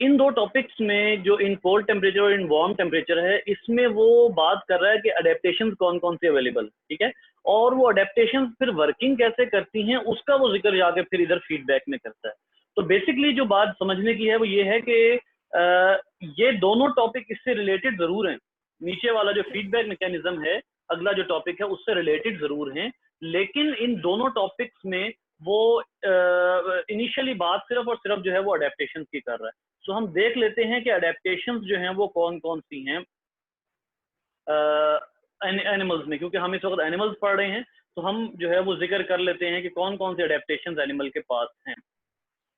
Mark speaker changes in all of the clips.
Speaker 1: इन दो टॉपिक्स में जो इन कोल्ड टेम्परेचर और इन वार्म टेम्परेचर है, इसमें वो बात कर रहा है कि अडेप्टेशन कौन कौन से अवेलेबल, ठीक है, और वो अडेप्टेशन फिर वर्किंग कैसे करती हैं उसका वो जिक्र जाके फिर इधर फीडबैक में करता है। तो बेसिकली जो बात समझने की है वो ये है कि ये दोनों टॉपिक इससे रिलेटेड जरूर हैं। नीचे वाला जो फीडबैक मैकेनिज्म है, अगला जो टॉपिक है, उससे रिलेटेड जरूर हैं, लेकिन इन दोनों टॉपिक्स में वो इनिशियली बात सिर्फ और सिर्फ जो है वो अडेप्टेशन की कर रहा है। तो हम देख लेते हैं कि अडेप्टेशंस जो हैं वो कौन कौन सी हैं एनिमल्स में, क्योंकि हम इस वक्त एनिमल्स पढ़ रहे हैं, तो हम जो है वो जिक्र कर लेते हैं कि कौन कौन से अडेप्टेशंस एनिमल के पास हैं।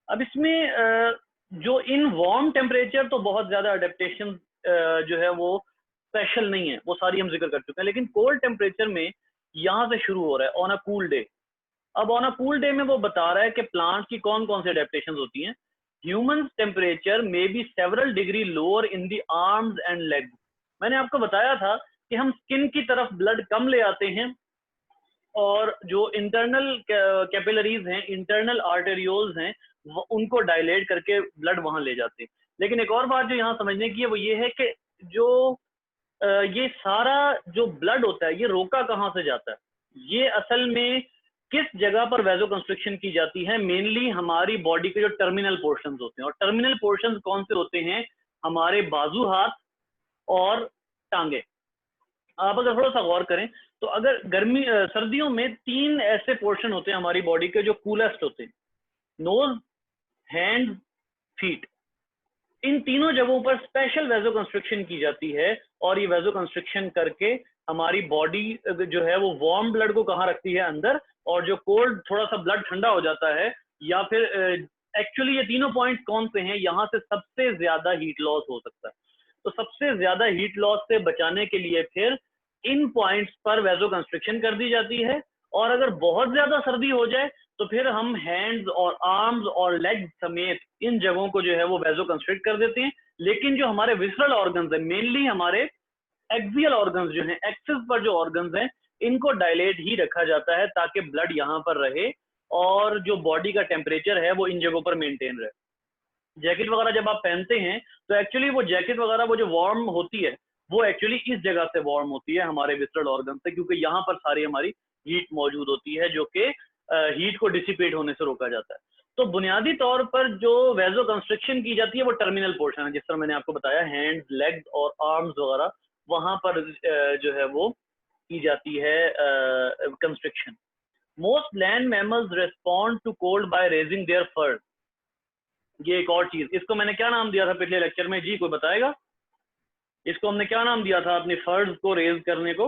Speaker 1: अब इसमें जो इन वार्म टेम्परेचर तो बहुत ज्यादा अडेप्टेशन जो है वो स्पेशल नहीं है, वो सारी हम जिक्र कर चुके हैं, लेकिन कोल्ड टेम्परेचर में यहाँ से शुरू हो रहा है ऑन अ कूल डे। अब ऑन अ कूल डे में वो बता रहा है कि प्लांट की कौन कौन सी अडेप्टेशन होती हैं। Human temperature may be several degree lower in the arms and legs. मैंने आपको बताया था कि हम स्किन की तरफ ब्लड कम ले आते हैं और जो इंटरनल कैपिलरीज हैं, इंटरनल आर्टेरियोल्स हैं, उनको डायलेट करके ब्लड वहां ले जाते हैं। लेकिन एक और बात जो यहाँ समझने की है वो ये है कि जो ये सारा जो ब्लड होता है ये रोका कहाँ से जाता है, ये असल में किस जगह पर वैजो कंस्ट्रिक्शन की जाती है, मेनली हमारी बॉडी के जो टर्मिनल पोर्शंस होते हैं। और टर्मिनल पोर्शंस कौन से होते हैं? हमारे बाजू, हाथ और टांगे। आप अगर थोड़ा सा गौर करें तो अगर सर्दियों में 3 ऐसे पोर्शन होते हैं हमारी बॉडी के जो कूलेस्ट होते हैं, नोज, हैंड, फीट। इन तीनों जगहों पर स्पेशल वैजो कंस्ट्रिक्शन की जाती है और ये वैजो कंस्ट्रिक्शन करके हमारी बॉडी जो है वो वार्म ब्लड को कहाँ रखती है? अंदर। और जो कोल्ड थोड़ा सा ब्लड ठंडा हो जाता है, या फिर एक्चुअली ये तीनों पॉइंट कौन से हैं, यहाँ से सबसे ज्यादा हीट लॉस हो सकता है। तो सबसे ज्यादा हीट लॉस से बचाने के लिए फिर इन पॉइंट्स पर वैजो कंस्ट्रिक्शन कर दी जाती है। और अगर बहुत ज्यादा सर्दी हो जाए तो फिर हम हैंड्स और आर्म्स और लेग्स समेत इन जगहों को जो है वो वैजो कंस्ट्रिक्ट कर देते हैं। लेकिन जो हमारे विसरल ऑर्गन्स है, मेनली हमारे एक्सियल ऑर्गन्स जो हैं, एक्सिस पर जो ऑर्गन्स हैं, इनको डायलेट ही रखा जाता है ताकि ब्लड यहाँ पर रहे और जो बॉडी का टेम्परेचर है वो इन जगहों पर मेंटेन रहे। जैकेट वगैरह जब आप पहनते हैं तो एक्चुअली वो जैकेट वगैरह वो जो वार्म होती है वो एक्चुअली इस जगह से वार्म होती है, हमारे विसरल ऑर्गन से, क्योंकि यहाँ पर सारी हमारी हीट मौजूद होती है जो कि हीट को डिसिपेट होने से रोका जाता है। तो बुनियादी तौर पर जो वैजो कंस्ट्रिक्शन की जाती है वो टर्मिनल पोर्शन है, जिस तरह मैंने आपको बताया, हैंड्स, लेग्स और आर्म्स वगैरह, वहां पर जो है वो की जाती है constriction. Most land mammals respond to cold by raising their fur. ये एक और चीज, इसको मैंने क्या नाम दिया था पिछले लेक्चर में? जी कोई बताएगा? इसको हमने क्या नाम दिया था अपने फर्ज को रेज करने को?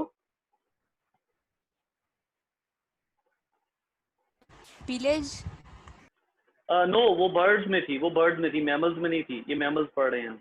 Speaker 2: विलेज।
Speaker 1: नो, वो बर्ड्स में थी, वो बर्ड्स में थी, मैमल्स में नहीं थी। ये मैमल्स पढ़ रहे हैं।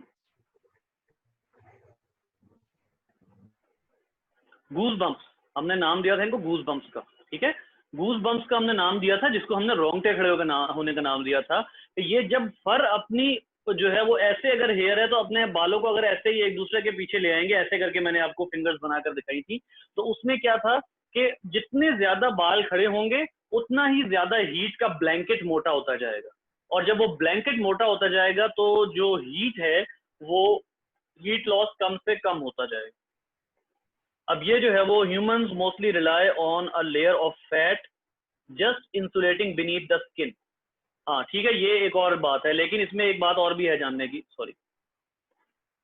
Speaker 1: गूज बम्प्स, हमने नाम दिया था इनको गूज बम्प्स का, ठीक है। गूज बम्प्स का हमने नाम दिया था, जिसको हमने रोंगटे खड़े होने का नाम दिया था। तो ये जब फर अपनी जो है वो ऐसे, अगर हेयर है तो अपने बालों को अगर ऐसे ही एक दूसरे के पीछे ले आएंगे, ऐसे करके मैंने आपको फिंगर्स बनाकर दिखाई थी, तो उसमें क्या था कि जितने ज्यादा बाल खड़े होंगे उतना ही ज्यादा हीट का ब्लैंकेट मोटा होता जाएगा। और जब वो ब्लैंकेट मोटा होता जाएगा तो जो हीट है वो हीट लॉस कम से कम होता जाएगा। अब ये जो है वो humans mostly rely on a layer of fat just insulating beneath the skin. हाँ ठीक है, ये एक और बात है, लेकिन इसमें एक बात और भी है जानने की, सॉरी,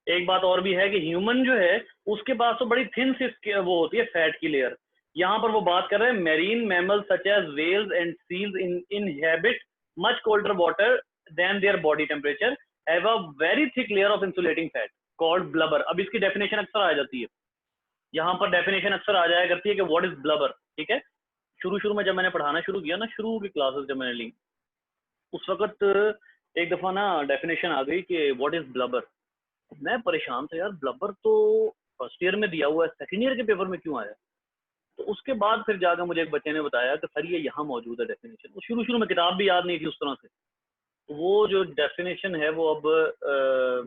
Speaker 1: एक बात और भी है कि ह्यूमन जो है उसके पास तो बड़ी थिन सी वो होती है फैट की लेयर। यहाँ पर वो बात कर रहे हैं marine mammals such as whales and seals inhabit much colder water than their body temperature have a very thick layer of insulating fat called blubber। अब इसकी डेफिनेशन अक्सर आ जाती है, यहाँ पर डेफिनेशन अक्सर आ जाया करती है कि व्हाट इज ब्लबर, ठीक है। शुरू में जब मैंने पढ़ाना शुरू किया ना, शुरू की क्लासेस जब मैंने ली, उस वक्त एक दफा ना डेफिनेशन आ गई कि व्हाट इज ब्लबर। मैं परेशान था यार, ब्लबर तो फर्स्ट ईयर में दिया हुआ है, सेकंड ईयर के पेपर में क्यों आया? तो उसके बाद फिर जाकर मुझे एक बच्चे ने बताया कि सर ये यहाँ मौजूद है डेफिनेशन। वो शुरू में किताब भी याद नहीं थी उस तरह से, तो वो जो डेफिनेशन है वो अब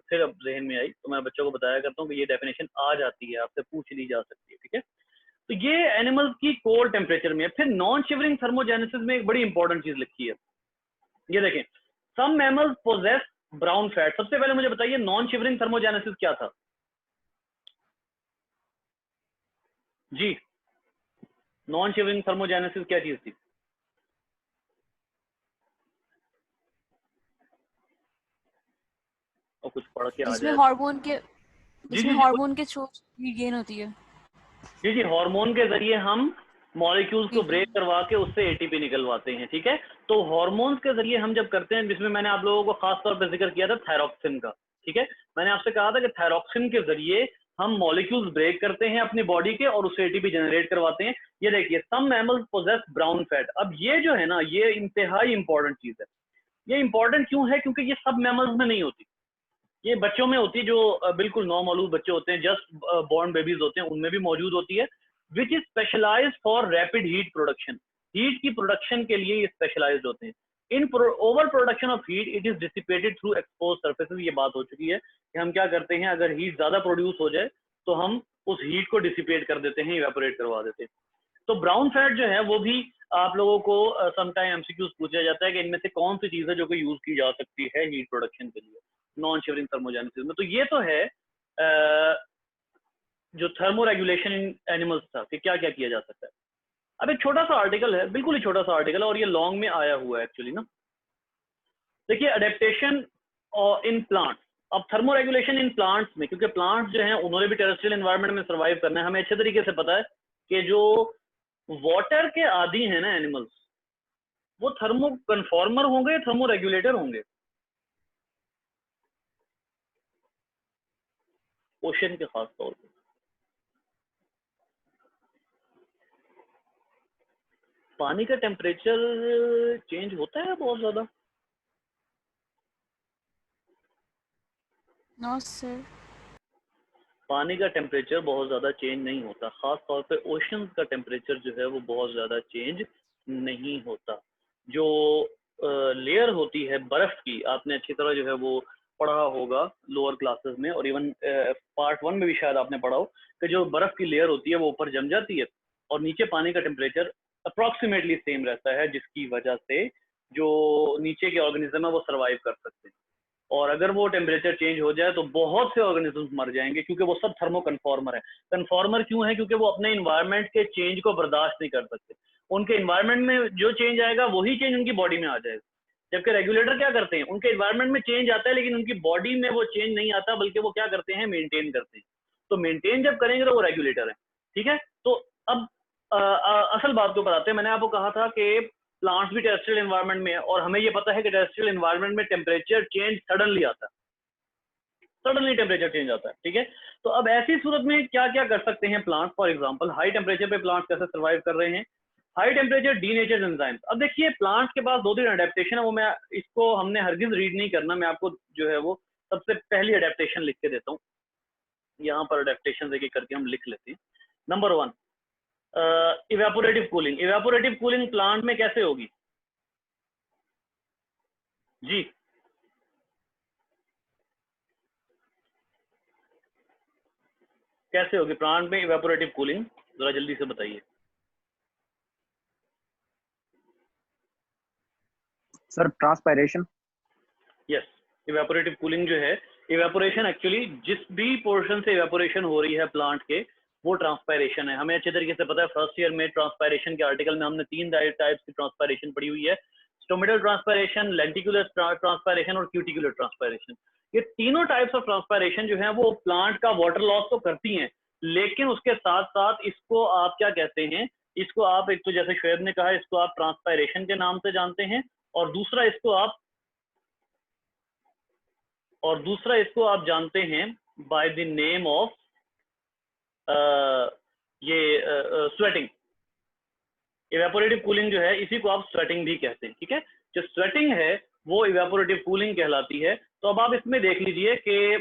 Speaker 1: फिर अब जहन में आई, तो मैं बच्चों को बताया करता हूँ कि ये डेफिनेशन आ जाती है, आपसे पूछ ली जा सकती है, ठीक है। तो ये एनिमल्स की कोल्ड टेम्परेचर में है। फिर नॉन शिवरिंग थर्मोजेनेसिस में एक बड़ी इंपॉर्टेंट चीज लिखी है, ये देखें, सम मैमल्स पोजेस ब्राउन फैट। सबसे पहले मुझे बताइए नॉन शिवरिंग थर्मोजेनेसिस क्या था? जी, नॉन शिवरिंग थर्मोजेनेसिस क्या चीज थी? और कुछ पढ़ के आ
Speaker 2: जिसमें
Speaker 1: जाए।
Speaker 2: हार्मोन के
Speaker 1: जी
Speaker 2: जिसमें
Speaker 1: जी जी
Speaker 2: हार्मोन के थ्रू हीट गेन होती है।
Speaker 1: जी जी, हार्मोन के जरिए हम मॉलिक्यूल्स को
Speaker 2: हीट
Speaker 1: ब्रेक
Speaker 2: गेन।
Speaker 1: करवा के उससे एटीपी निकलवाते हैं, ठीक है। तो हार्मोन्स के जरिए हम जब करते हैं, जिसमें मैंने आप लोगों को खास तौर पर जिक्र किया था थायरॉक्सिन का, ठीक है। मैंने आपसे कहा था कि थायरॉक्सिन के जरिए हम मॉलिक्यूल्स ब्रेक करते हैं अपनी बॉडी के और उससे एटीपी जनरेट करवाते हैं। ये देखिए, सम मैमल्स पोजेस ब्राउन फैट। अब ये जो है ना, ये इंतहाई इंपॉर्टेंट चीज है। ये इंपॉर्टेंट क्यों है? क्योंकि ये सब मैमल्स में नहीं होती, ये बच्चों में होती है, जो बिल्कुल नॉर्मलूद बच्चे होते हैं, जस्ट बॉर्न बेबीज होते हैं, उनमें भी मौजूद होती है। Which is specialised for rapid heat production. Heat की प्रोडक्शन के लिए ये स्पेशलाइज्ड होते हैं। In over production of heat it is dissipated through expose surfaces. ये बात हो चुकी है कि हम क्या करते हैं, अगर हीट ज्यादा प्रोड्यूस हो जाए तो हम उस हीट को डिसिपेट कर देते हैं, इवेपोरेट करवा देते हैं। तो ब्राउन फैट जो है वो भी आप लोगों को समटाइम एमसीक्यूज पूछा जाता है कि इनमें से कौन सी चीज है जो कि यूज की जा सकती है हीट प्रोडक्शन के लिए नॉन शिवरिंग थर्मोजेनेसिस में। तो ये तो है जो थर्मो रेगुलेशन इन एनिमल्स था कि क्या क्या किया जा सकता है। अब एक छोटा सा आर्टिकल है, बिल्कुल ही छोटा सा आर्टिकल है, और ये लॉन्ग में आया हुआ है एक्चुअली ना। देखिए, अडेप्टेशन इन प्लांट्स। अब थर्मो रेगुलेशन इन प्लांट्स में, क्योंकि प्लांट्स जो हैं उन्होंने भी टेरेस्ट्रियल एनवायरनमेंट में सर्वाइव करना है, हमें अच्छे तरीके से पता है कि जो वाटर के आदि हैं ना एनिमल्स, वो थर्मो कन्फॉर्मर होंगे, थर्मो रेगुलेटर होंगे ओशन के खास तौर पर। पानी का टेम्परेचर चेंज होता है बहुत ज्यादा?
Speaker 2: No sir.
Speaker 1: पानी का टेम्परेचर बहुत ज़्यादा चेंज नहीं होता, ख़ास तौर पे ओशन का टेम्परेचर जो है वो बहुत ज़्यादा चेंज नहीं होता। जो लेयर होती है बर्फ़ की, आपने अच्छी तरह जो है वो पढ़ा होगा लोअर क्लासेस में, और इवन पार्ट 1 में भी शायद आपने पढ़ा हो कि जो बर्फ़ की लेयर होती है वो ऊपर जम जाती है और नीचे पानी का टेम्परेचर अप्रॉक्सीमेटली सेम रहता है, जिसकी वजह से जो नीचे के ऑर्गेनिज्म है वो सर्वाइव कर सकते हैं। और अगर वो टेम्परेचर चेंज हो जाए तो बहुत से ऑर्गेनिजम्स मर जाएंगे, क्योंकि वो सब थर्मो कन्फॉर्मर है। कन्फॉर्मर क्यों है? क्योंकि वो अपने इन्वायरमेंट के चेंज को बर्दाश्त नहीं कर सकते। उनके इन्वायरमेंट में जो चेंज आएगा वही चेंज उनकी बॉडी में आ जाएगा। जबकि रेगुलेटर क्या करते हैं, उनके इन्वायरमेंट में चेंज आता है लेकिन उनकी बॉडी में वो चेंज नहीं आता, बल्कि वो क्या करते हैं, मेंटेन करते हैं। तो मेंटेन जब करेंगे तो वो रेगुलेटर है, ठीक है। तो अब असल बात के ऊपर आते हैं। मैंने आपको कहा था कि प्लांट्स भी टेरेस्ट्रियल एनवायरनमेंट में है, और हमें ये पता है कि टेरेस्ट्रियल एनवायरनमेंट में टेम्परेचर चेंज सडनली आता है, सडनली टेम्परेचर चेंज आता है, ठीक है। तो अब ऐसी सूरत में क्या क्या कर सकते हैं plants? For example, high temperature पे प्लांट्स कैसे सर्वाइव कर रहे हैं? High temperature denatured enzymes. अब देखिए, प्लांट्स के पास 2-3 अडेप्टेशन है, वो मैं इसको हमने हरगिज रीड नहीं करना, मैं आपको जो है वो सबसे पहली अडेप्टेशन लिख के देता हूँ। यहाँ पर अडेप्टेशन एक एक करके हम लिख लेते हैं। Number 1, evaporative cooling. Evaporative cooling plant में कैसे होगी जी? कैसे होगी प्लांट में इवेपोरेटिव कूलिंग? जरा जल्दी से बताइए
Speaker 3: sir. Transpiration.
Speaker 1: Yes, evaporative cooling जो है, इवेपोरेशन एक्चुअली जिस भी पोर्शन से इवेपोरेशन हो रही है प्लांट के, वो ट्रांसपायरेशन है। हमें अच्छे तरीके से पता है, फर्स्ट ईयर में ट्रांसपायरेशन के आर्टिकल में हमने 3 टाइप्स की ट्रांसपायरेशन पढ़ी हुई है: स्टोमेटल ट्रांसपायरेशन, लेंटिकुलर ट्रांसपायरेशन और क्यूटिकुलर ट्रांसपायरेशन। ये तीनों टाइप्स ऑफ ट्रांसपायरेशन जो है वो प्लांट का वाटर लॉस तो करती हैं, लेकिन उसके साथ साथ इसको आप क्या कहते हैं, इसको आप, एक तो जैसे शोएब ने कहा, इसको आप ट्रांसपायरेशन के नाम से जानते हैं, और दूसरा इसको आप जानते हैं बाय द नेम ऑफ ये स्वेटिंग। इवेपोरेटिव कूलिंग जो है, इसी को आप स्वेटिंग भी कहते हैं, ठीक है। जो स्वेटिंग है वो इवेपोरेटिव कूलिंग कहलाती है। तो अब आप इसमें देख लीजिए कि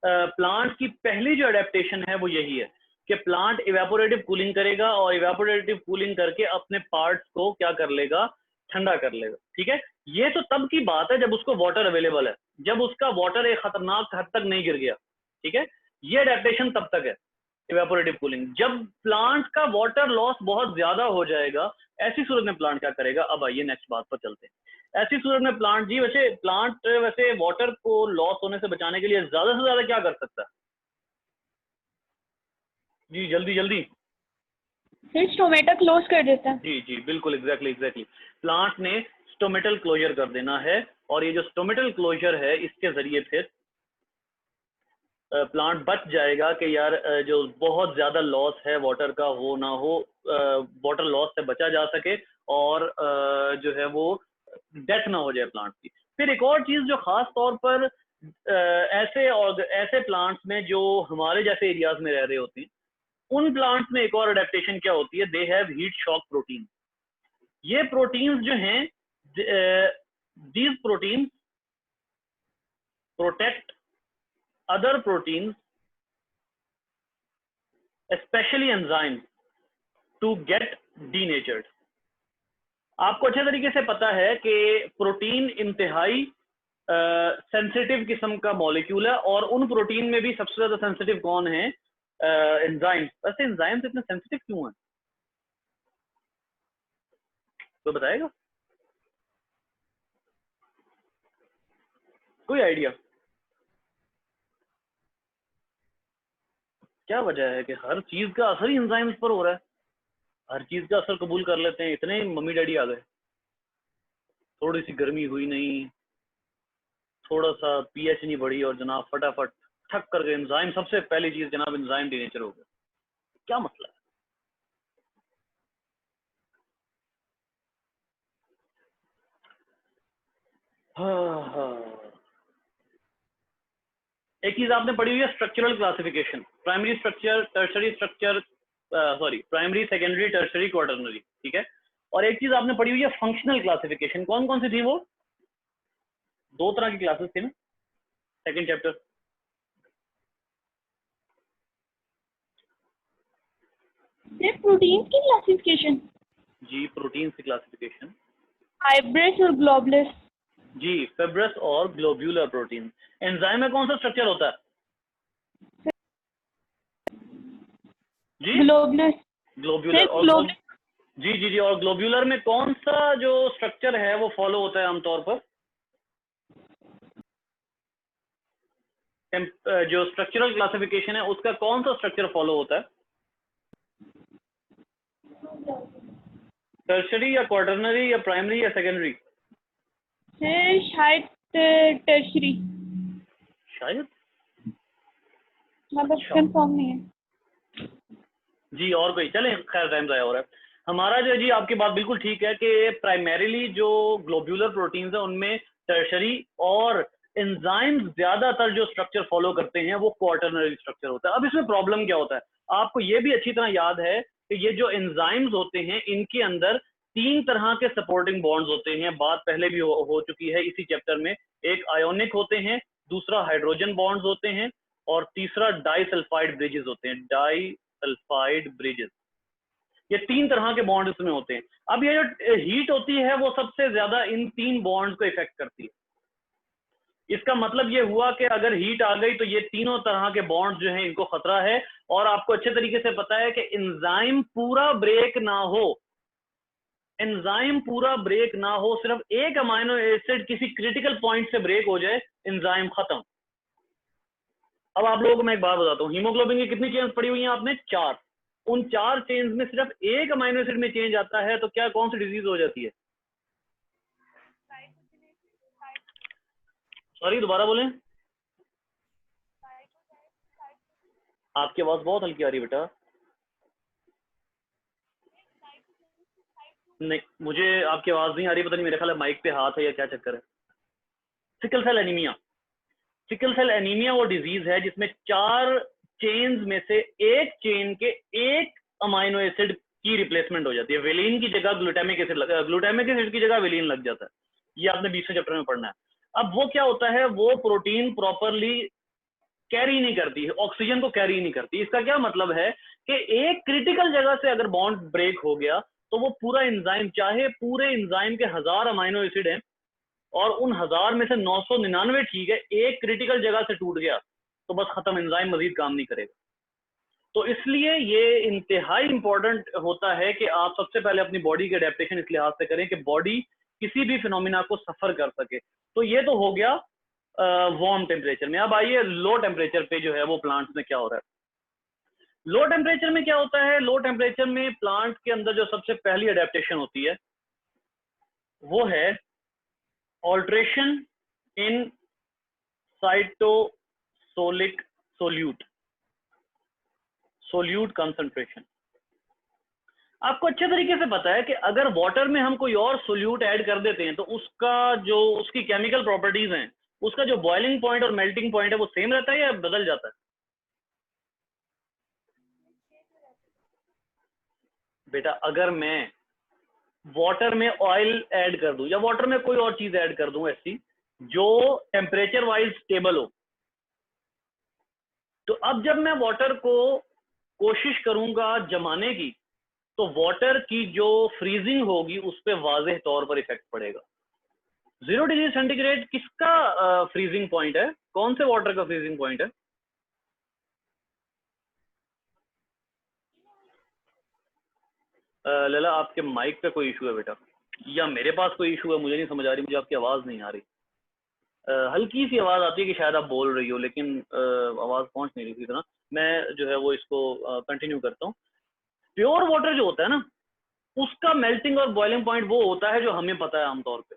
Speaker 1: प्लांट की पहली जो अडेप्टेशन है वो यही है कि प्लांट इवेपोरेटिव कूलिंग करेगा, और इवेपोरेटिव कूलिंग करके अपने पार्ट्स को क्या कर लेगा, ठंडा कर लेगा, ठीक है। ये तो तब की बात है जब उसको वाटर अवेलेबल है, जब उसका वाटर एक खतरनाक हद तक नहीं गिर गया, ठीक है। ये अडेप्टेशन तब तक है इवेपोरेटिव कूलिंग। जब प्लांट का वाटर लॉस बहुत ज्यादा हो जाएगा, ऐसी सूरत में प्लांट क्या करेगा? अब आइए नेक्स्ट बात पर चलते हैं। ऐसी सूरत में प्लांट जी वैसे वाटर को लॉस होने से बचाने के लिए ज्यादा से ज्यादा क्या कर सकता है? जी जल्दी जल्दी।
Speaker 4: फिर स्टोमेटा क्लोज कर देता है।
Speaker 1: जी जी बिल्कुल, एग्जैक्टली प्लांट ने स्टोमेटल क्लोजर कर देना है, और ये जो स्टोमेटल क्लोजर है इसके जरिए फिर प्लांट बच जाएगा कि यार जो बहुत ज्यादा लॉस है वाटर का वो ना हो, वाटर लॉस से बचा जा सके, और जो है वो डेथ ना हो जाए प्लांट की। फिर एक और चीज जो खास तौर पर ऐसे प्लांट्स में जो हमारे जैसे एरियाज में रह रहे होते हैं, उन प्लांट्स में एक और अडेप्टेशन क्या होती है, they have heat shock protein. ये प्रोटीन्स जो हैं, these proteins protect other proteins, especially enzymes, to get denatured। आपको अच्छे तरीके से पता है कि प्रोटीन इंतहाई सेंसिटिव किस्म का मॉलिक्यूल है, और उन प्रोटीन में भी सबसे ज्यादा सेंसिटिव कौन है? एंजाइम्स। वैसे एंजाइम्स इतने सेंसिटिव क्यों हैं, तो बताएगा कोई आइडिया? क्या वजह है कि हर चीज का असर ही एंजाइम्स पर हो रहा है? हर चीज का असर कबूल कर लेते हैं, इतने मम्मी डैडी आ गए, थोड़ी सी गर्मी हुई नहीं, थोड़ा सा पीएच नहीं बढ़ी, और जनाब फटाफट ठक करके एंजाइम, सबसे पहली चीज जनाब एंजाइम डिनेचर हो गया। क्या मसला है? एक चीज आपने पढ़ी हुई है structural classification, primary structure, tertiary structure, primary, secondary, tertiary, quaternary, ठीक है। और एक चीज आपने पढ़ी हुई है फंक्शनल क्लासिफिकेशन। कौन कौन सी थी वो? दो तरह की क्लासेस थी ना सेकंड चैप्टर।
Speaker 4: प्रोटीन की क्लासिफिकेशन।
Speaker 1: जी प्रोटीन की क्लासिफिकेशन,
Speaker 4: फाइब्रस और ग्लोबुलस।
Speaker 1: जी फिब्रस और ग्लोब्यूलर प्रोटीन। एंजाइम में कौन सा स्ट्रक्चर होता है? जी
Speaker 4: ग्लोबुलस।
Speaker 1: ग्लोब्यूलर। और जी जी जी, और ग्लोब्यूलर में कौन सा जो स्ट्रक्चर है वो फॉलो होता है आमतौर पर? जो स्ट्रक्चरल क्लासिफिकेशन है उसका कौन सा स्ट्रक्चर फॉलो होता है? टर्शरी या क्वाटरनरी या प्राइमरी या सेकेंडरी?
Speaker 4: शायद टर्शरी,
Speaker 1: शायद,
Speaker 4: मतलब
Speaker 1: अच्छा।
Speaker 4: कंफर्म नहीं है
Speaker 1: जी। और कोई? चले, खैर टाइम ज़ाया हो रहा है हमारा। जो जी आपकी बात बिल्कुल ठीक है कि प्राइमरीली जो ग्लोब्यूलर प्रोटीन्स है उनमें टर्शरी और एंजाइम्स ज्यादातर जो स्ट्रक्चर फॉलो करते हैं वो क्वाटरनरी स्ट्रक्चर होता है। अब इसमें प्रॉब्लम क्या होता है, आपको ये भी अच्छी तरह याद है कि ये जो एंजाइम्स होते हैं इनके अंदर तीन तरह के सपोर्टिंग बॉन्ड्स होते हैं। बात पहले भी हो चुकी है इसी चैप्टर में। एक आयोनिक होते हैं, दूसरा हाइड्रोजन बॉन्ड्स होते हैं, और तीसरा डाइसल्फाइड ब्रिजेस होते हैं, डाइसल्फाइड ब्रिजेस। ये तीन तरह के बॉन्ड इसमें होते हैं। अब ये जो हीट होती है वो सबसे ज्यादा इन तीन बॉन्ड्स को इफेक्ट करती है। इसका मतलब ये हुआ कि अगर हीट आ गई तो ये तीनों तरह के बॉन्ड्स जो हैं इनको खतरा है। और आपको अच्छे तरीके से पता है कि एंजाइम पूरा ब्रेक ना हो, एंजाइम पूरा ब्रेक ना हो, सिर्फ एक अमाइनो एसिड किसी क्रिटिकल पॉइंट से ब्रेक हो जाए, एंजाइम खत्म। अब आप लोगों को मैं एक बात बताता हूँ, हीमोग्लोबिन की कितनी चेन्स पड़ी हुई हैं आपने? 4। उन 4 चेन्स में सिर्फ एक अमाइनो एसिड में चेंज आता है तो क्या कौन सी डिजीज हो जाती है? सॉरी, दोबारा बोलें। आपकी आवाज बहुत हल्की आ रही है बेटा। नहीं, मुझे आपकी आवाज नहीं आ रही, पता नहीं मेरे ख्याल है माइक पे हाथ है या क्या चक्कर है। Sickle cell anaemia. Sickle cell anaemia वो डिजीज है जिसमें 4 चेन्स में से एक चेन के एक अमाइनो एसिड की रिप्लेसमेंट हो जाती है। वेलिन की जगह ग्लूटामिक एसिड, ग्लूटामिक एसिड की जगह वेलिन लग जाता है। ये आपने 20वें चैप्टर में पढ़ना है। अब वो क्या होता है, वो प्रोटीन प्रॉपरली कैरी नहीं करती है, ऑक्सीजन को कैरी नहीं करती। इसका क्या मतलब है कि एक क्रिटिकल जगह से अगर बॉन्ड ब्रेक हो गया तो वो पूरा एंजाइम, चाहे पूरे एंजाइम के 1000 अमाइनो एसिड हैं और उन 1000 में से 999 ठीक है, एक क्रिटिकल जगह से टूट गया तो बस खत्म, एंजाइम मजीद काम नहीं करेगा। तो इसलिए ये इंतहाई इंपॉर्टेंट होता है कि आप सबसे पहले अपनी बॉडी के अडेप्टेशन इस लिहाज से करें कि बॉडी किसी भी फिनोमिना को सफर कर सके। तो ये तो हो गया वार्म टेम्परेचर में। अब आइए लो टेम्परेचर पे जो है वो प्लांट्स में क्या हो रहा है। लो टेम्परेचर में क्या होता है, लो टेम्परेचर में प्लांट के अंदर जो सबसे पहली अडेप्टेशन होती है वो है ऑल्ट्रेशन इन साइटोसोलिक सोल्यूट कंसंट्रेशन। आपको अच्छे तरीके से पता है कि अगर वाटर में हम कोई और सोल्यूट ऐड कर देते हैं तो उसका जो उसकी केमिकल प्रॉपर्टीज हैं, उसका जो बॉइलिंग पॉइंट और मेल्टिंग पॉइंट है वो सेम रहता है या बदल जाता है? बेटा अगर मैं वाटर में ऑयल ऐड कर दूं या वाटर में कोई और चीज ऐड कर दूं ऐसी जो टेम्परेचर वाइज स्टेबल हो, तो अब जब मैं वाटर को कोशिश करूंगा जमाने की तो वाटर की जो फ्रीजिंग होगी उस पर वाज़ेह तौर पर इफेक्ट पड़ेगा। 0 डिग्री सेंटीग्रेड किसका फ्रीजिंग पॉइंट है, कौन से वाटर का फ्रीजिंग पॉइंट है? लला आपके माइक पे कोई इशू है बेटा, या मेरे पास कोई इशू है, मुझे नहीं समझ आ रही, मुझे आपकी आवाज नहीं आ रही। हल्की सी आवाज आती है कि शायद आप बोल रही हो लेकिन आवाज पहुंच नहीं रही थी इतना। मैं जो है वो इसको कंटिन्यू करता हूँ। प्योर वाटर जो होता है ना, उसका मेल्टिंग और बॉइलिंग पॉइंट वो होता है जो हमें पता है आमतौर पे,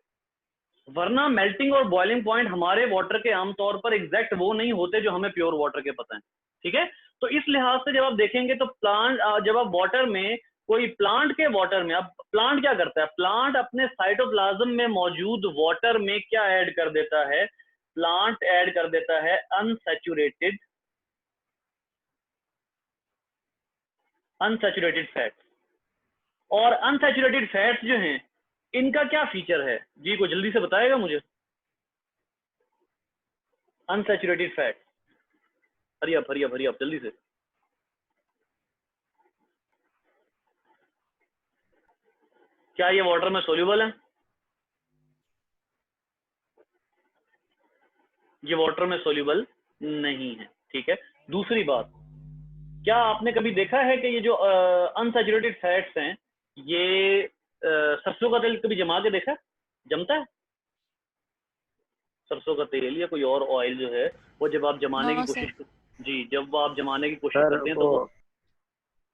Speaker 1: वरना मेल्टिंग और बॉइलिंग पॉइंट हमारे वाटर के आमतौर पर एग्जैक्ट वो नहीं होते जो हमें प्योर वाटर के पता है। ठीक है, तो इस लिहाज से जब आप देखेंगे तो प्लांट, जब आप वाटर में कोई प्लांट के वाटर में, अब प्लांट क्या करता है, प्लांट अपने साइटोप्लाज्म में मौजूद वाटर में क्या ऐड कर देता है, प्लांट ऐड कर देता है अनसैचुरेटेड फैट। और अनसैचुरेटेड फैट्स जो हैं इनका क्या फीचर है जी, को जल्दी से बताएगा मुझे। अनसैचुरेटेड फैट, हरी अप जल्दी से। क्या ये वाटर में सोल्यूबल है? ये वाटर में सोल्यूबल नहीं है। ठीक है, दूसरी बात, क्या आपने कभी देखा है कि ये जो अनसैचुरेटेड फैट्स हैं ये सरसों का तेल कभी जमा के देखा है, जमता है? सरसों का तेल या कोई और ऑयल जो है वो जब आप जमाने की
Speaker 2: नो
Speaker 1: कोशिश
Speaker 2: सर।
Speaker 1: जी, जब आप जमाने की कोशिश
Speaker 3: सर
Speaker 1: करते हैं तो
Speaker 3: वो
Speaker 1: वो,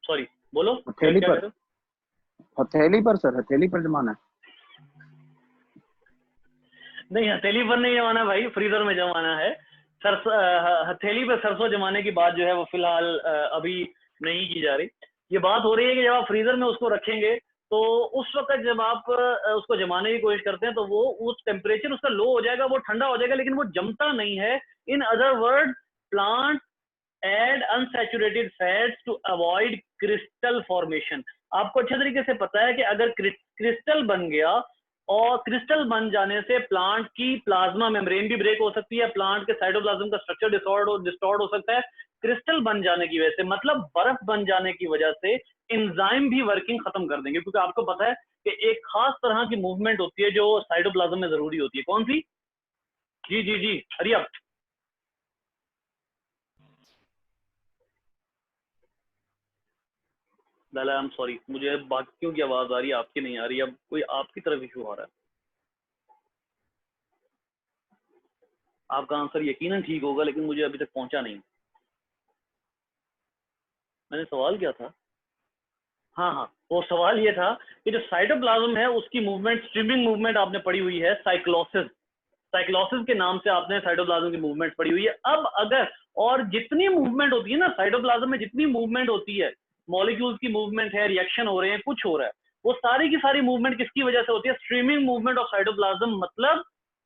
Speaker 1: सॉरी बोलो क्या
Speaker 3: हथेली
Speaker 1: क्या कह
Speaker 3: पर,
Speaker 1: रहे हो?
Speaker 3: हथेली पर सर, हथेली पर जमाना है।
Speaker 1: नहीं, हथेली पर नहीं जमाना भाई, फ्रीजर में जमाना है। हथेली पर सरसों जमाने की बात जो है वो फिलहाल अभी नहीं की जा रही। ये बात हो रही है कि जब आप फ्रीजर में उसको रखेंगे तो उस वक्त जब आप उसको जमाने की कोशिश करते हैं तो वो उस टेम्परेचर उसका लो हो जाएगा, वो ठंडा हो जाएगा, लेकिन वो जमता नहीं है। In other word, plant add unsaturated fats to avoid crystal formation. आपको अच्छे तरीके से पता है कि अगर क्रिस्टल बन गया, और क्रिस्टल बन जाने से प्लांट की प्लाज्मा मेम्ब्रेन भी ब्रेक हो सकती है, प्लांट के साइटोप्लाज्म का स्ट्रक्चर डिस्टॉर्ट हो सकता है क्रिस्टल बन जाने की वजह से, मतलब बर्फ बन जाने की वजह से एंजाइम भी वर्किंग खत्म कर देंगे, क्योंकि आपको पता है कि एक खास तरह की मूवमेंट होती है जो साइटोप्लाज्म में जरूरी होती है। कौन सी? जी जी जी, हरिया। लाला आई एम सॉरी, मुझे बाकियों की आवाज आ रही है, आपकी नहीं आ रही। अब कोई आपकी तरफ इशू आ रहा है। आपका आंसर यकीनन ठीक होगा लेकिन मुझे अभी तक पहुंचा नहीं। मैंने सवाल क्या था? हाँ हाँ, वो सवाल ये था कि जो साइटोप्लाज्म है उसकी मूवमेंट, स्ट्रीमिंग मूवमेंट आपने पढ़ी हुई है, साइक्लोसिस। साइक्लोसिस के नाम से आपने साइटोप्लाज्म की मूवमेंट पढ़ी हुई है। अब अगर, और जितनी मूवमेंट होती है ना साइटोप्लाज्म में, जितनी मूवमेंट होती है, मॉलिक्यूल्स की मूवमेंट है, रिएक्शन हो रहे हैं, कुछ हो रहा है, वो सारी की सारी मूवमेंट किसकी वजह से होती है? स्ट्रीमिंग मूवमेंट ऑफ साइटोप्लाज्म, मतलब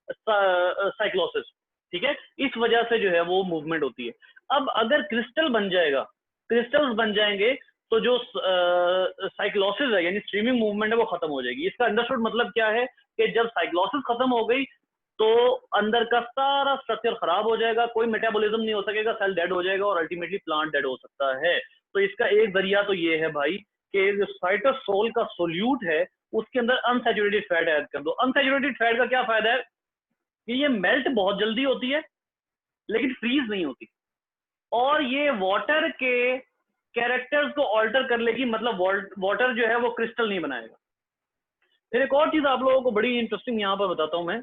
Speaker 1: साइक्लोसिस। ठीक है, इस वजह से जो है वो मूवमेंट होती है। अब अगर क्रिस्टल बन जाएगा, क्रिस्टल्स बन जाएंगे तो जो साइक्लोसिस है यानी स्ट्रीमिंग मूवमेंट है वो खत्म हो जाएगी। इसका अंडरस्टूड मतलब क्या है कि जब साइक्लोसिस खत्म हो गई तो अंदर का सारा स्ट्रक्चर खराब हो जाएगा, कोई मेटाबॉलिज्म नहीं हो सकेगा, सेल डेड हो जाएगा और अल्टीमेटली प्लांट डेड हो सकता है। तो इसका एक जरिया तो ये है भाई कि जो साइटोसोल का सोल्यूट है उसके अंदर अनसैचुरेटेड फैट ऐड कर दो। अनसैचुरेटेड फैट का क्या फायदा है कि ये मेल्ट बहुत जल्दी होती है लेकिन फ्रीज नहीं होती, और ये वाटर के कैरेक्टर्स को ऑल्टर कर लेगी, मतलब वाटर जो है वो क्रिस्टल नहीं बनाएगा। फिर एक और चीज आप लोगों को बड़ी इंटरेस्टिंग यहाँ पर बताता हूँ मैं,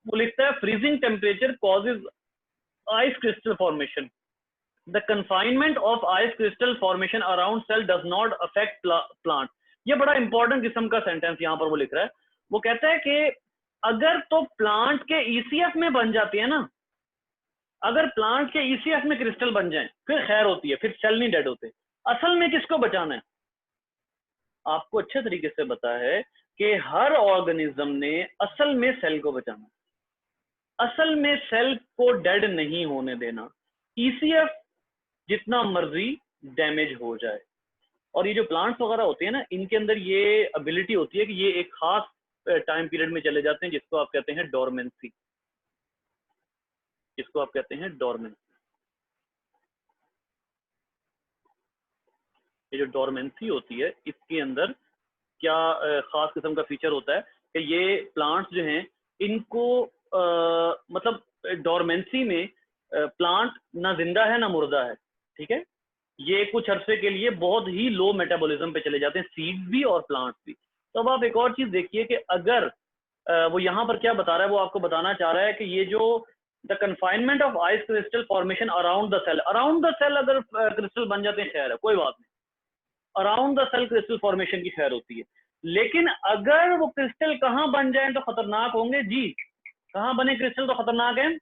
Speaker 1: वो लिखता है freezing temperature causes ice crystal formation, the confinement of ice crystal formation around cell does not affect plant. ये बड़ा इंपॉर्टेंट किस्म का सेंटेंस यहाँ पर वो लिख रहा है। वो कहता है कि अगर तो प्लांट के ईसीएफ में बन जाती है ना, अगर प्लांट के ईसीएफ में क्रिस्टल बन जाए फिर खैर होती है, फिर सेल नहीं डेड होते। असल में किसको बचाना है? आपको अच्छे तरीके से पता है कि हर ऑर्गेनिज्म ने असल में सेल को बचाना, असल में सेल को डेड नहीं होने देना, ईसीएफ जितना मर्जी डैमेज हो जाए। और ये जो प्लांट्स वगैरह होते हैं ना, इनके अंदर ये एबिलिटी होती है कि ये एक खास टाइम पीरियड में चले जाते हैं जिसको आप कहते हैं डोरमेंसी, जिसको आप कहते हैं डोरमेंसी। ये जो डोरमेंसी होती है इसके अंदर क्या खास किस्म का फीचर होता है कि ये प्लांट्स जो हैं इनको मतलब डोरमेंसी में प्लांट ना जिंदा है ना मुर्दा है, ठीक है। ये कुछ अरसे के लिए बहुत ही लो मेटाबॉलिज्म पे चले जाते हैं, सीड्स भी और प्लांट्स भी। तो अब आप एक और चीज देखिए कि अगर वो यहाँ पर क्या बता रहा है, वो आपको बताना चाह रहा है कि ये जो the confinement of ice crystal formation around the cell, around the cell अगर क्रिस्टल बन जाते हैं खैर है, कोई बात नहीं, around the cell crystal formation की खैर होती है। लेकिन अगर वो क्रिस्टल कहाँ बन जाए तो खतरनाक होंगे जी, कहाँ बने क्रिस्टल तो खतरनाक है?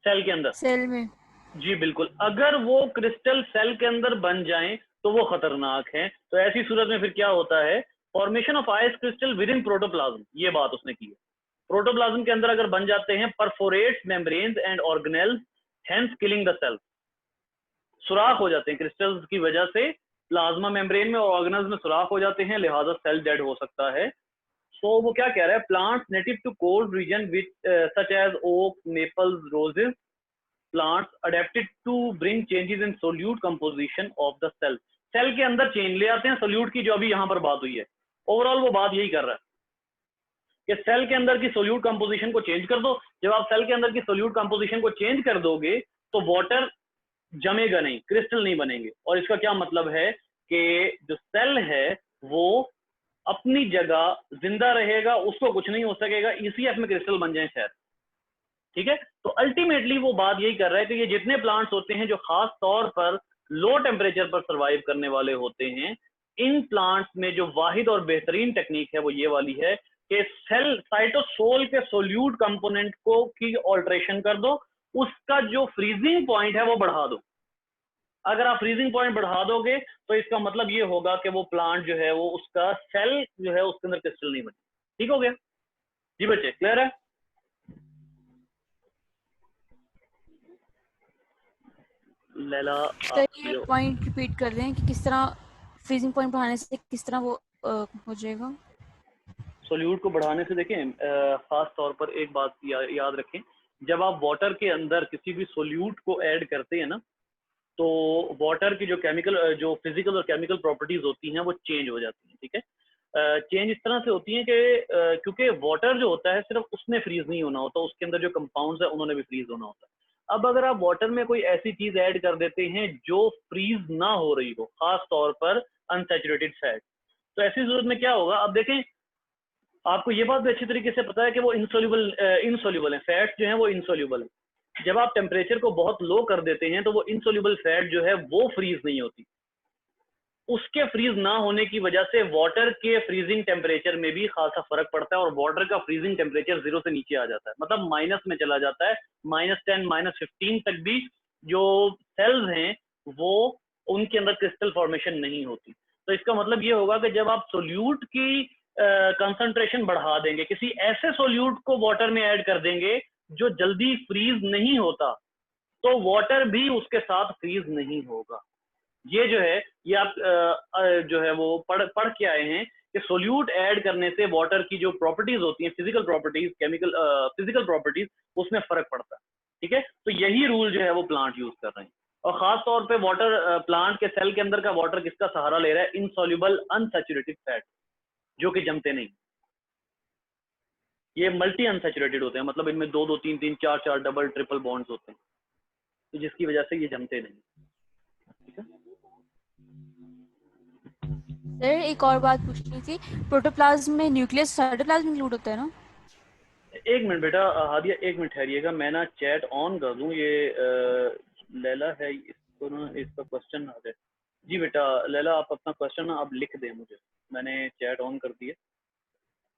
Speaker 1: सेल के अंदर,
Speaker 2: सेल में।
Speaker 1: जी बिल्कुल। अगर वो क्रिस्टल सेल के अंदर बन जाएं तो वो खतरनाक है। तो ऐसी सूरत में फिर क्या होता है, formation of ice crystal with in protoplasm, ये बात उसने की है। प्रोटोप्लाज्म के अंदर अगर बन जाते हैं perforates membranes and organelles, hence killing the cell, सुराख हो जाते हैं क्रिस्टल्स की वजह से, प्लाज्मा मेम्ब्रेन में और ऑर्गेनल्स में सुराख हो जाते हैं, लिहाजा सेल डेड हो सकता है। सो वो क्या कह रहा है, plants native to cold region which such as oak, maples, roses, plants adapted to bring changes in solute composition of the cell, cell के अंदर चेंज ले आते हैं सोल्यूट की, जो अभी यहां पर बात हुई है। ओवरऑल वो बात यही कर रहा है कि सेल के अंदर की सोल्यूट कंपोजिशन को चेंज कर दो। जब आप सेल के अंदर की सोल्यूट कंपोजिशन को चेंज कर दोगे तो वाटर जमेगा नहीं, क्रिस्टल नहीं बनेंगे। और इसका क्या मतलब है कि जो सेल है वो अपनी जगह जिंदा रहेगा, उसको कुछ नहीं हो सकेगा, ईसीएफ में क्रिस्टल बन जाए खैर, ठीक है। तो अल्टीमेटली वो बात यही कर रहा है कि ये जितने प्लांट्स होते हैं जो खास तौर पर लो टेम्परेचर पर सरवाइव करने वाले होते हैं, इन प्लांट्स में जो वाहिद और बेहतरीन टेक्निक है वो ये वाली है कि सेल साइटोसोल के सोल्यूट कंपोनेंट को की ऑल्ट्रेशन कर दो, उसका जो फ्रीजिंग पॉइंट है वो बढ़ा दो। अगर आप फ्रीजिंग पॉइंट बढ़ा दोगे तो इसका मतलब ये होगा कि वो प्लांट जो है वो उसका सेल जो है उसके अंदर क्रिस्टल नहीं बने। ठीक हो गया जी बच्चे, क्लियर है? लैला
Speaker 2: सर ये पॉइंट रिपीट कर दें कि किस तरह फ्रीजिंग पॉइंट बढ़ाने से किस तरह वो हो जाएगा।
Speaker 1: सोल्यूट को बढ़ाने से देखें, खास तौर पर एक बात याद रखें, जब आप वाटर के अंदर किसी भी सोल्यूट को ऐड करते हैं ना, तो वाटर की जो केमिकल जो फिजिकल और केमिकल प्रॉपर्टीज होती हैं वो चेंज हो जाती हैं। ठीक है, चेंज इस तरह से होती हैं कि क्योंकि वाटर जो होता है सिर्फ उसने फ्रीज नहीं होना होता, उसके अंदर जो कंपाउंड्स है उन्होंने भी फ्रीज होना होता है। अब अगर आप वाटर में कोई ऐसी चीज ऐड कर देते हैं जो फ्रीज ना हो रही हो, खास तौर पर अनसैचुरेटेड फैट, तो ऐसी सूरत में क्या होगा, अब देखें आपको ये बात भी अच्छी तरीके से पता है कि वो इनसोल्यूबल है, फैट्स जो है वो इनसोल्यूबल है। जब आप टेम्परेचर को बहुत लो कर देते हैं तो वो इनसोल्यूबल फैट जो है वो फ्रीज नहीं होती, उसके फ्रीज ना होने की वजह से वाटर के फ्रीजिंग टेम्परेचर में भी खासा फर्क पड़ता है और वाटर का फ्रीजिंग टेम्परेचर 0 से नीचे आ जाता है, मतलब माइनस में चला जाता है, -10 -15 तक भी जो सेल्स हैं वो उनके अंदर क्रिस्टल फॉर्मेशन नहीं होती। तो इसका मतलब ये होगा कि जब आप सोल्यूट की कंसंट्रेशन बढ़ा देंगे, किसी ऐसे सोल्यूट को वाटर में ऐड कर देंगे जो जल्दी फ्रीज नहीं होता, तो वाटर भी उसके साथ फ्रीज नहीं होगा। ये जो है ये आप जो है वो पढ़ के आए हैं कि सोल्यूट ऐड करने से वाटर की जो प्रॉपर्टीज होती हैं, physical properties, chemical physical properties, उसमें फर्क पड़ता है। ठीक है, तो यही रूल जो है वो प्लांट यूज कर रहे हैं। और खास तौर पे वाटर प्लांट के सेल के अंदर का वाटर किसका सहारा ले रहा है, इनसॉल्युबल अनसैचुरेटेड फैट, जो कि जमते नहीं। ये मल्टी अनसैचुरेटेड होते हैं, मतलब इनमें 2-2 3-3 4-4 डबल ट्रिपल बॉन्ड्स होते हैं, तो जिसकी वजह से ये जमते नहीं। ठीक है,
Speaker 2: सर एक और बात पूछनी थी, प्रोटोप्लाज्म में न्यूक्लियस साइटोप्लाज्म इंक्लूड होता है ना?
Speaker 1: एक मिनट बेटा, हादिया एक मिनट ठहरिएगा, मैं ना चैट ऑन कर दूं। ये लैला है, इसको ना इसका क्वेश्चन आ जाए। जी बेटा लैला, आप अपना क्वेश्चन ना आप लिख दें मुझे, मैंने चैट ऑन कर दिया।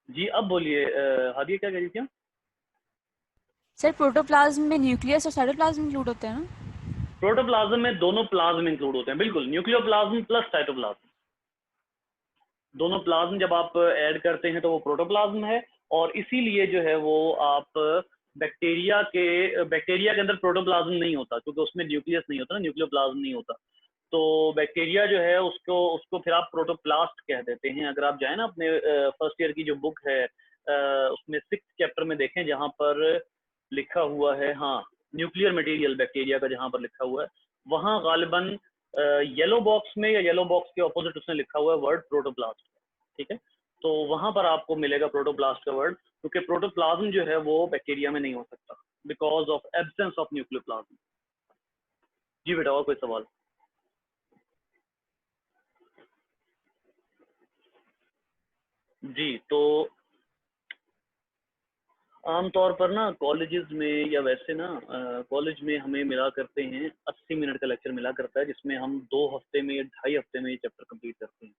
Speaker 1: जी अब बोलिए, हादिया क्या कह रही थी?
Speaker 2: सर प्रोटोप्लाज्म में न्यूक्लियस और साइटोप्लाज्म इंक्लूड होता है ना?
Speaker 1: प्रोटोप्लाज्म में दोनों प्लाज्म इंक्लूड होते हैं, बिल्कुल, न्यूक्लियोप्लाज्म प्लस साइटोप्लाज्म, दोनों प्लाज्म जब आप ऐड करते हैं तो वो प्रोटोप्लाज्म है। और इसीलिए जो है वो आप बैक्टीरिया के अंदर प्रोटोप्लाज्म नहीं होता, क्योंकि उसमें न्यूक्लियस नहीं होता ना, न्यूक्लियोप्लाज्म नहीं होता। तो बैक्टीरिया जो है उसको उसको फिर आप प्रोटोप्लास्ट कह देते हैं। अगर आप जाए ना अपने फर्स्ट ईयर की जो बुक है उसमें 6th चैप्टर में देखें, जहाँ पर लिखा हुआ है, हाँ, न्यूक्लियर मटेरियल बैक्टीरिया का जहाँ पर लिखा हुआ है, वहाँ गालिबन येलो बॉक्स में या येलो बॉक्स के ऑपोजिट उसने लिखा हुआ है वर्ड प्रोटोप्लास्ट, ठीक है। तो वहां पर आपको मिलेगा प्रोटोप्लास्ट का वर्ड, क्योंकि प्रोटोप्लाज्म जो है वो बैक्टीरिया में नहीं हो सकता because of absence of nucleoplasm. जी बेटा, और कोई सवाल? जी, तो आमतौर पर ना कॉलेजेस में या वैसे ना कॉलेज में हमें मिला करते हैं 80 मिनट का लेक्चर मिला करता है, जिसमें हम 2 हफ्ते में या 2.5 हफ्ते में ये चैप्टर कंप्लीट करते हैं।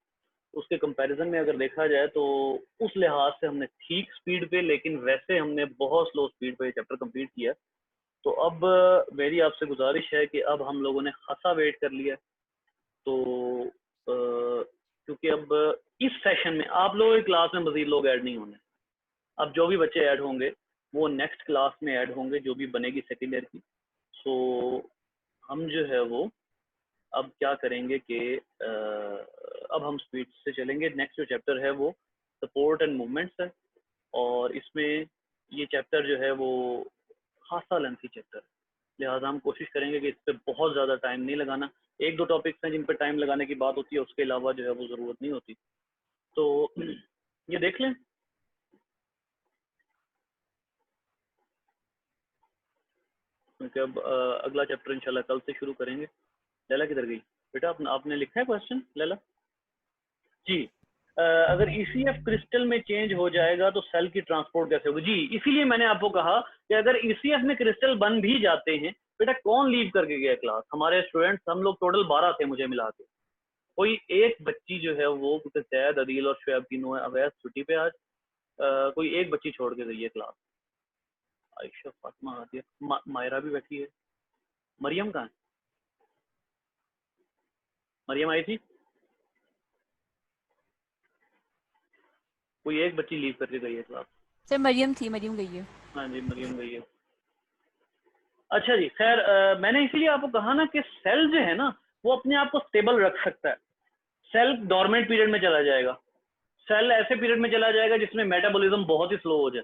Speaker 1: उसके कंपैरिजन में अगर देखा जाए तो उस लिहाज से हमने ठीक स्पीड पे, लेकिन वैसे हमने बहुत स्लो स्पीड पे ये चैप्टर कंप्लीट किया। तो अब मेरी आपसे गुजारिश है कि अब हम लोगों ने खासा वेट कर लिया, तो क्योंकि अब इस सेशन में आप लोगों की क्लास में मजीद लोग ऐड नहीं होने। अब जो भी बच्चे ऐड होंगे वो नेक्स्ट क्लास में ऐड होंगे, जो भी बनेगी सेकेंड ईयर की। सो हम जो है वो अब क्या करेंगे कि अब हम स्पीड से चलेंगे। नेक्स्ट जो चैप्टर है वो सपोर्ट एंड मूवमेंट्स है, और इसमें ये चैप्टर जो है वो खासा लेंथी चैप्टर है, लिहाजा हम कोशिश करेंगे कि इस पर बहुत ज़्यादा टाइम नहीं लगाना। 1-2 टॉपिक्स हैं जिन पर टाइम लगाने की बात होती है, उसके अलावा जो है वो ज़रूरत नहीं होती। तो ये देख लें। क्योंकि अब अगला चैप्टर इंशाल्लाह कल से शुरू करेंगे। लैला किधर गई बेटा? आपने लिखा है क्वेश्चन लैला? जी, अगर ECF क्रिस्टल में चेंज हो जाएगा तो सेल की ट्रांसपोर्ट कैसे होगी? जी, इसीलिए मैंने आपको कहा कि अगर ECF में क्रिस्टल बन भी जाते हैं, बेटा कौन लीव करके गया क्लास? हमारे स्टूडेंट्स हम लोग टोटल 12 थे मुझे मिला के। कोई एक बच्ची जो है वो, क्योंकि सैयद, अदील और शुएब तीनों है, अवैस छुट्टी पे आज, कोई एक बच्ची छोड़ के गई है क्लास। आयशा, फातिमा, आदिया, मायरा भी बैठी है। मरियम कहाँ है? मरियम आई थी? कोई एक बच्ची लीव करके गई है क्लास।
Speaker 2: सर मरियम थी, मरियम गई है।
Speaker 1: हाँ जी, मरियम गई है। अच्छा जी, खैर मैंने इसीलिए आपको कहा ना कि सेल जो है ना वो अपने आप को स्टेबल रख सकता है। सेल डोरमेंट पीरियड में चला जाएगा, सेल ऐसे पीरियड में चला जाएगा जिसमें मेटाबॉलिज्म बहुत ही स्लो हो जाए,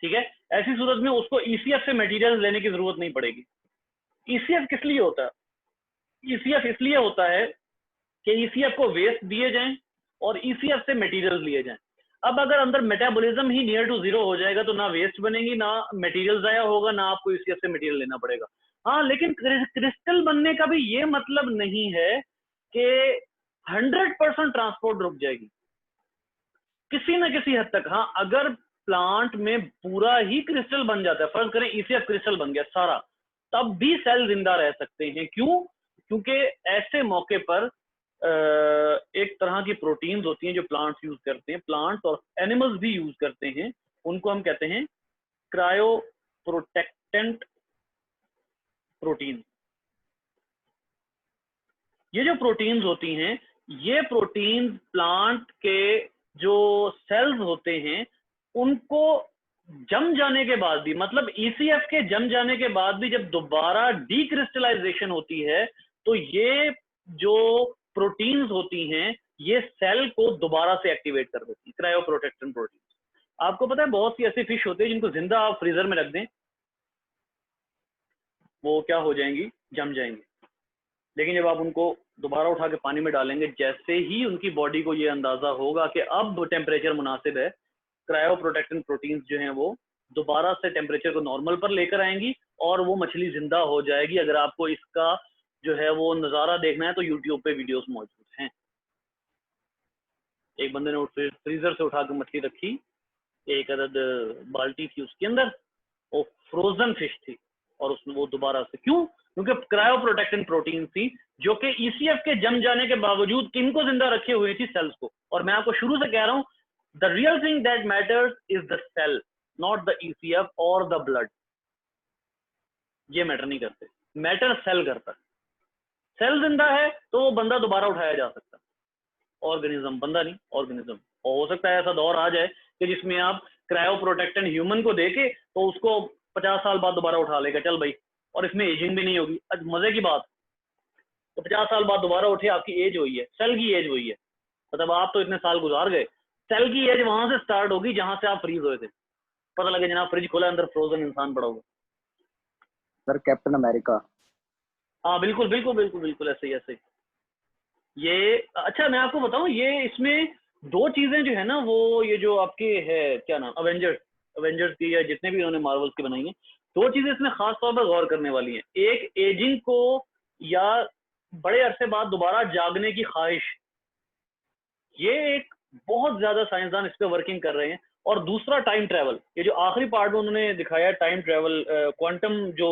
Speaker 1: ठीक है। ऐसी सूरत में उसको ECF से मटेरियल लेने की जरूरत नहीं पड़ेगी। ECF किस लिए होता है? ECF इसलिए होता है कि ECF को वेस्ट दिए जाएं और ECF से मटेरियल लिए जाएं। अब अगर अंदर मेटाबॉलिज्म ही नियर टू जीरो हो जाएगा तो ना वेस्ट बनेगी, ना मटेरियल जाया होगा, ना आपको ECF से मटेरियल लेना पड़ेगा। हाँ, लेकिन क्रिस्टल बनने का भी ये मतलब नहीं है कि 100% ट्रांसपोर्ट रुक जाएगी, किसी ना किसी हद तक। हाँ, अगर प्लांट में पूरा ही क्रिस्टल बन जाता है, फर्ज करें ECF क्रिस्टल बन गया सारा, तब भी सेल जिंदा रह सकते हैं। क्यों? क्योंकि ऐसे मौके पर एक तरह की प्रोटीन्स होती हैं जो प्लांट्स यूज करते हैं, प्लांट्स और एनिमल्स भी यूज करते हैं, उनको हम कहते हैं क्रायो प्रोटेक्टेंट प्रोटीन। ये जो प्रोटीन्स होती हैं, ये प्रोटीन्स प्लांट के जो सेल्स होते हैं उनको जम जाने के बाद भी, मतलब ECF के जम जाने के बाद भी जब दोबारा डीक्रिस्टलाइजेशन होती है तो ये जो प्रोटीन्स होती हैं ये सेल को दोबारा से एक्टिवेट कर देती है, क्रायोप्रोटेक्टेंट प्रोटीन। आपको पता है बहुत सी ऐसी फिश होती है जिनको जिंदा आप फ्रीजर में रख दें वो क्या हो जाएंगी? जम जाएंगी। लेकिन जब आप उनको दोबारा उठा के पानी में डालेंगे, जैसे ही उनकी बॉडी को ये अंदाजा होगा कि अब टेम्परेचर मुनासिब है, क्रायोप्रोटेक्टेंट प्रोटीन्स जो हैं वो दोबारा से टेम्परेचर को नॉर्मल पर लेकर आएंगी और वो मछली जिंदा हो जाएगी। अगर आपको इसका जो है वो नज़ारा देखना है तो यूट्यूब पे वीडियोस मौजूद हैं। एक बंदे ने फ्रीजर से उठा के मछली रखी, एक अदद बाल्टी थी उसके अंदर, वो फ्रोजन फिश थी, और उसमें वो दोबारा से, क्यों? क्योंकि क्रायो प्रोटेक्टिंग प्रोटीन थी जो कि ईसीएफ के जम जाने के बावजूद किनको जिंदा रखे हुई थी? सेल्स को। और मैं आपको शुरू से कह रहा हूं, the real thing that matters is the cell, not the ECF और द ब्लड। ये मैटर नहीं करते, मैटर सेल करता है। सेल जिंदा है तो वो बंदा दोबारा उठाया जा सकता है, ऑर्गेनिज्म, बंदा नहीं, ऑर्गेनिज्म। और हो सकता है ऐसा दौर आ जाए कि जिसमें आप क्रायो प्रोटेक्टेड ह्यूमन को देके तो उसको 50 साल बाद दोबारा उठा लेगा, चल भाई, और इसमें एजिंग भी नहीं होगी। आज मजे की बात, तो 50 साल बाद दोबारा उठे, आपकी एज वही है, सेल की एज वही है, मतलब आप तो इतने साल गुजार गए, सेल की एज वहां से स्टार्ट होगी जहां से आप फ्रीज हुए थे। पता लगे जनाब फ्रिज खोला, अंदर फ्रोजन इंसान पड़ा होगा।
Speaker 3: Sir captain America.
Speaker 1: हाँ बिल्कुल बिल्कुल बिल्कुल बिल्कुल, ऐसे ही ऐसे ही। ये अच्छा मैं आपको बताऊं, ये इसमें दो चीजें जो है ना, वो ये जो आपके है क्या नाम, अवेंजर्स की या जितने भी उन्होंने मार्वल्स की बनाई है, दो चीजें इसमें खास तौर पर गौर करने वाली हैं। एक, एजिंग को या बड़े अरसे बाद दोबारा जागने की ख्वाहिश, ये एक बहुत ज्यादा साइंसदान इस पे वर्किंग कर रहे हैं। और दूसरा टाइम ट्रेवल, ये जो आखिरी पार्ट में उन्होंने दिखाया टाइम ट्रेवल, क्वांटम जो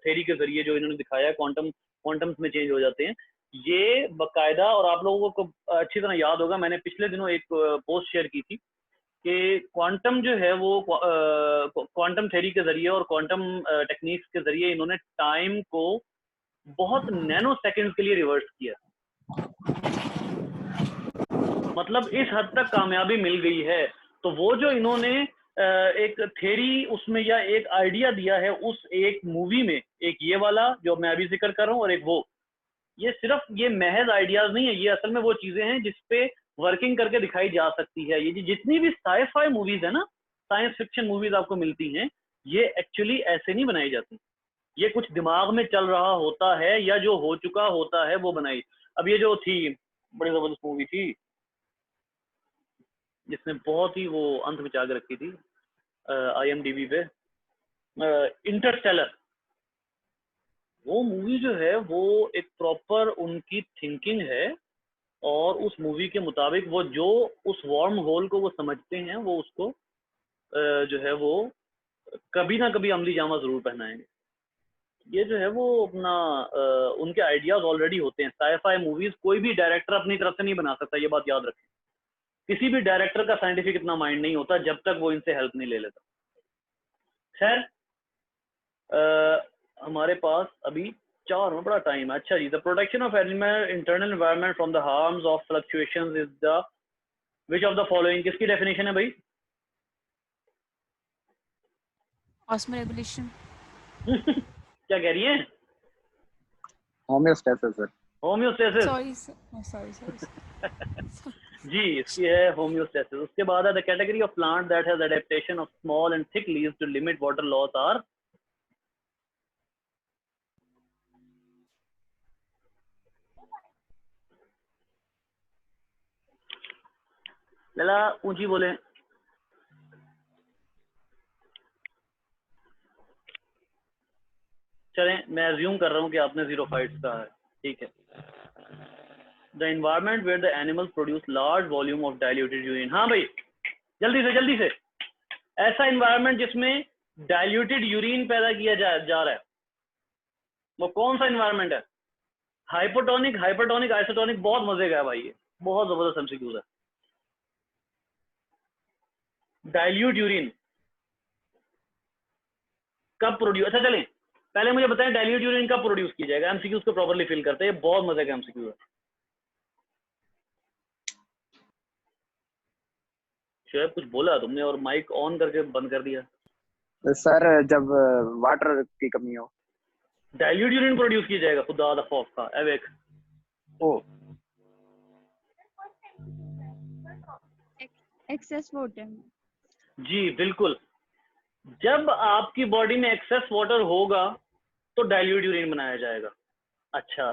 Speaker 1: थ्योरी के जरिए जो इन्होंने दिखाया, क्वांटम्स में चेंज हो जाते हैं, ये बकायदा। और आप लोगों को अच्छी तरह याद होगा, मैंने पिछले दिनों एक पोस्ट शेयर की थी कि क्वांटम जो है वो क्वांटम थ्योरी के जरिए और क्वांटम टेक्निक्स के जरिए इन्होंने टाइम को बहुत नैनो सेकेंड के लिए रिवर्स किया। मतलब इस हद तक कामयाबी मिल गई है। तो वो जो इन्होंने एक थ्योरी उसमें या एक आइडिया दिया है उस एक मूवी में, एक ये वाला जो मैं अभी जिक्र कर रहा हूँ और एक वो, ये सिर्फ ये महज आइडियाज नहीं है, ये असल में वो चीजें हैं जिसपे वर्किंग करके दिखाई जा सकती है। ये जितनी भी साई-फाई मूवीज है ना, साइंस फिक्शन मूवीज आपको मिलती हैं, ये एक्चुअली ऐसे नहीं बनाई जाती। ये कुछ दिमाग में चल रहा होता है या जो हो चुका होता है वो बनाई। अब ये जो थी बड़ी जबरदस्त मूवी थी जिसने बहुत ही वो अंत में के रखी थी IMDb पे, इंटरस्टेलर, वो मूवी जो है वो एक प्रॉपर उनकी थिंकिंग है, और उस मूवी के मुताबिक वो जो उस वार्म होल को वो समझते हैं, वो उसको जो है वो कभी ना कभी अमली जामा जरूर पहनाएंगे। ये जो है वो अपना उनके आइडियाज ऑलरेडी होते हैं। साई-फाई मूवीज कोई भी डायरेक्टर अपनी तरफ से नहीं बना सकता, ये बात याद रखें। किसी भी डायरेक्टर का साइंटिफिक इतना माइंड नहीं होता जब तक वो इनसे हेल्प नहीं ले लेता। खैर हमारे पास अभी 4 में बड़ा टाइम है। अच्छा जी, the protection of animal internal environment from the harms of fluctuations is the which of the following, किसकी डेफिनेशन है भाई?
Speaker 2: ऑस्मोरेगुलेशन।
Speaker 1: क्या कह रही है?
Speaker 3: Homeostasis sir.
Speaker 1: होम्योस्टेसिस।
Speaker 2: सॉरी
Speaker 1: जी, इसकी है होम्योस्टेसिस। उसके बाद है the category of plant that has adaptation of small and thick leaves to limit water loss are, लला ऊंची बोले। चलें, मैं अज्यूम कर रहा हूं कि आपने जीरो फाइट्स कहा है, ठीक है। The environment where the animals produce large volume of diluted urine. हाँ भाई, जल्दी से। ऐसा एनवायरमेंट जिसमें डाइल्यूटेड यूरिन पैदा किया जा रहा है, वो कौन सा एनवायरमेंट है? Hypotonic, hypertonic, isotonic. बहुत मजे का है भाई, ये बहुत जबरदस्त एमसीक्यूज है। डाइल्यूट यूरिन कब प्रोड्यूस, अच्छा चलें पहले मुझे बताएं डाइल्यूट यूरिन कब प्रोड्यूस किया जाएगा। एमसीक्यूज को प्रॉपर्ली फिल करते हैं, बहुत मजे का एमसीक्यू है। शायद कुछ बोला तुमने और माइक ऑन करके बंद कर दिया।
Speaker 3: सर जब वाटर की कमी हो।
Speaker 1: डाइल्यूट यूरिन प्रोड्यूस किया जाएगा, खुदा द खौफ का एवेक।
Speaker 3: ओ
Speaker 5: एक्सेस वाटर।
Speaker 1: जी बिल्कुल, जब आपकी बॉडी में एक्सेस वाटर होगा तो डाइल्यूट यूरिन बनाया जाएगा। अच्छा,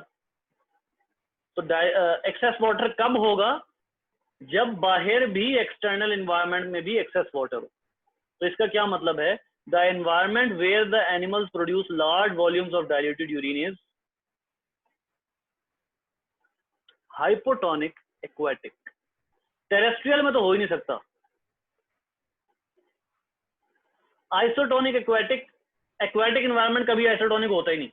Speaker 1: तो एक्सेस वाटर कब होगा? जब बाहर भी एक्सटर्नल एनवायरनमेंट में भी एक्सेस वाटर हो। तो इसका क्या मतलब है? The environment where the animals produce large volumes of diluted urine is hypotonic aquatic. Terrestrial में तो हो ही नहीं सकता। आइसोटोनिक एक्वेटिक, एक्वेटिक एनवायरनमेंट कभी आइसोटोनिक होता ही नहीं,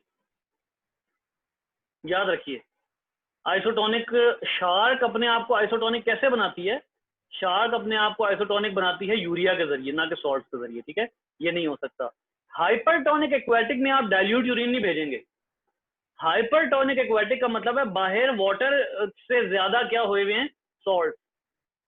Speaker 1: याद रखिए। आइसोटोनिक, शार्क अपने आप को आइसोटोनिक कैसे बनाती है? शार्क अपने आप को आइसोटोनिक बनाती है यूरिया के जरिए, ना कि सॉल्ट के जरिए, ठीक है, ये नहीं हो सकता। हाइपरटोनिक एक्वेटिक में आप डाइल्यूट यूरिन नहीं भेजेंगे। हाइपरटोनिक एक्वेटिक का मतलब है बाहर वाटर से ज्यादा क्या हुए हुए हैं, सॉल्ट।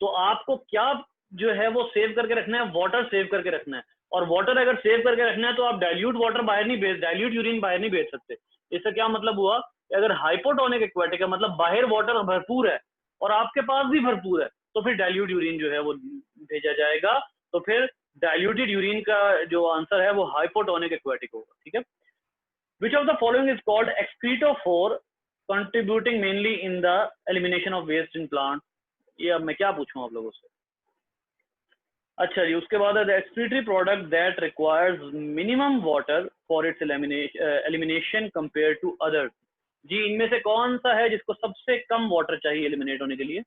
Speaker 1: तो आपको क्या जो है वो सेव करके रखना है, वाटर सेव करके रखना है। और वाटर अगर सेव करके रखना है तो आप डाइल्यूट वाटर बाहर नहीं भेज, डाइल्यूट यूरिन बाहर नहीं भेज सकते। इससे क्या मतलब हुआ कि अगर हाइपोटोनिक एक्वेटिक है मतलब बाहर वाटर भरपूर है और आपके पास भी भरपूर है, तो फिर डाइल्यूट यूरिन जो है वो भेजा जाएगा। तो फिर डाइल्यूटेड यूरिन का जो आंसर है वो हाइपोटोनिक एक्वेटिक होगा, ठीक है। Which of the following is called excretophore, contributing mainly in the elimination of waste in plant? ये अब मैं क्या पूछूं आप लोगों से? अच्छा जी, उसके बाद है the excretory product that requires minimum water for its elimination compared to others. जी, इनमें से कौन सा है जिसको सबसे कम वाटर चाहिए एलिमिनेट होने के लिए?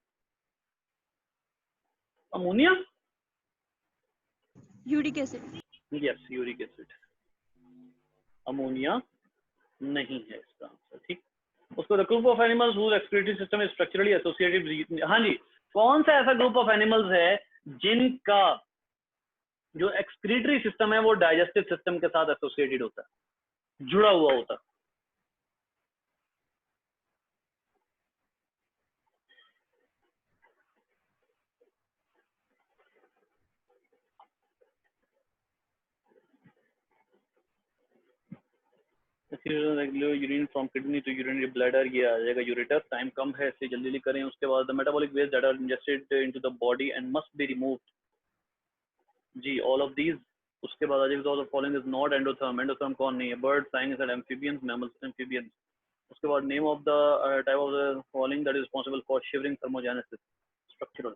Speaker 1: Ammonia?
Speaker 2: Uric acid.
Speaker 1: Yes, uric acid. Ammonia नहीं है इसका आंसर, ठीक। उसको the group of animals whose excretory system is structurally associated. हाँ जी, कौन सा ऐसा ग्रुप ऑफ एनिमल्स है जिनका जो एक्सक्रीटरी सिस्टम है वो डाइजेस्टिव सिस्टम के साथ एसोसिएटेड होता है, जुड़ा हुआ होता है? Urine from kidney to urinary bladder, ये आ जाएगा यूरेटर। टाइम कम है इसलिए जल्दी जल्दी करें। उसके बाद the metabolic waste that are ingested into the body and must be removed, जी ऑल ऑफ दीज। उसके बाद आ जाएगा the following is not endotherm. Endotherm कौन नहीं है? Bird, science and amphibians, mammals, amphibians. उसके बाद name of the type of the following that is responsible for shivering, thermogenesis, structural.